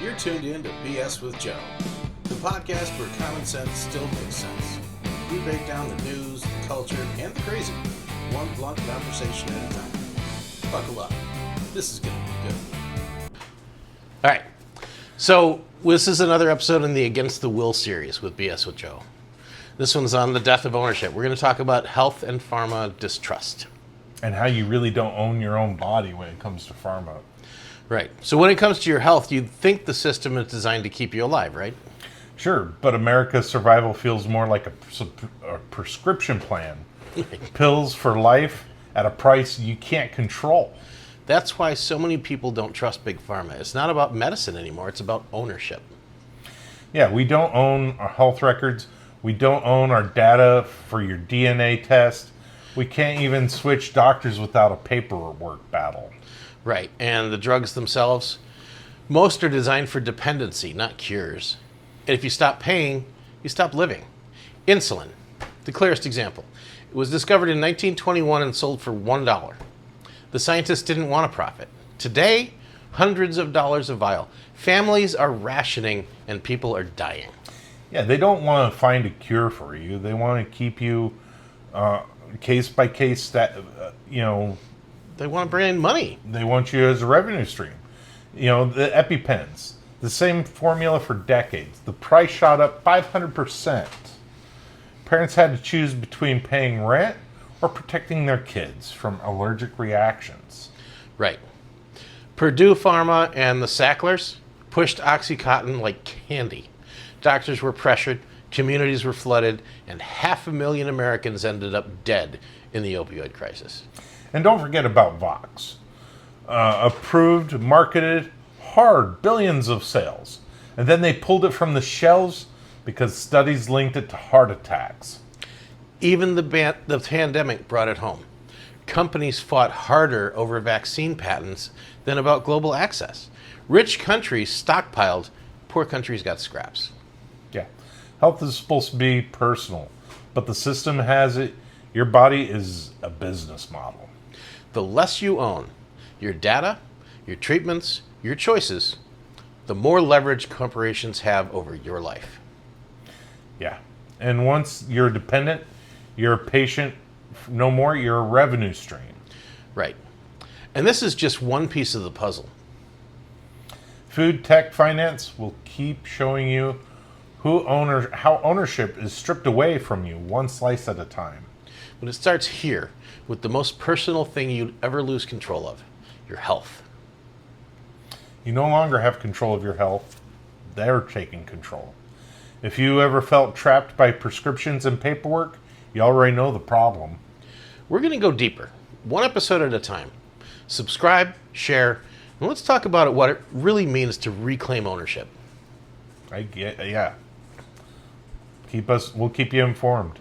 You're tuned in to BS with Joe, the podcast where common sense still makes sense. We break down the news, the culture, and the crazy, one blunt conversation at a time. Buckle up. This is going to be good. All right. So this is another episode in the Against the Will series with BS with Joe. This one's on the death of ownership. We're going to talk about health and pharma distrust. And how you really don't own your own body when it comes to pharma. Right. So when it comes to your health, you'd think the system is designed to keep you alive, right? Sure, but America's survival feels more like a prescription plan. Pills for life at a price you can't control. That's why so many people don't trust Big Pharma. It's not about medicine anymore. It's about ownership. Yeah, we don't own our health records. We don't own our data for your DNA test. We can't even switch doctors without a paperwork battle. Right, and the drugs themselves, most are designed for dependency, not cures. And if you stop paying, you stop living. Insulin, the clearest example. It was discovered in 1921 and sold for $1. The scientists didn't want a profit. Today, hundreds of dollars a vial. Families are rationing and people are dying. Yeah, they don't want to find a cure for you. They want to keep you case by case, They want to bring in money. They want you as a revenue stream. You know, the EpiPens, the same formula for decades. The price shot up 500%. Parents had to choose between paying rent or protecting their kids from allergic reactions. Right. Purdue Pharma and the Sacklers pushed OxyContin like candy. Doctors were pressured, communities were flooded, and 500,000 Americans ended up dead in the opioid crisis. And don't forget about Vioxx. Approved, marketed, hard, billions of sales. And then they pulled it from the shelves because studies linked it to heart attacks. Even the pandemic brought it home. Companies fought harder over vaccine patents than about global access. Rich countries stockpiled, poor countries got scraps. Yeah. Health is supposed to be personal, but the system has it. Your body is a business model. The less you own, your data, your treatments, your choices, the more leverage corporations have over your life. Yeah. And once you're dependent, you're a patient no more, you're a revenue stream. Right. And this is just one piece of the puzzle. Food tech finance will keep showing you how ownership is stripped away from you one slice at a time. But it starts here with the most personal thing you'd ever lose control of, your health. You no longer have control of your health. They're taking control. If you ever felt trapped by prescriptions and paperwork, you already know the problem. We're going to go deeper, one episode at a time. Subscribe, share, and let's talk about what it really means to reclaim ownership. Yeah. We'll keep you informed.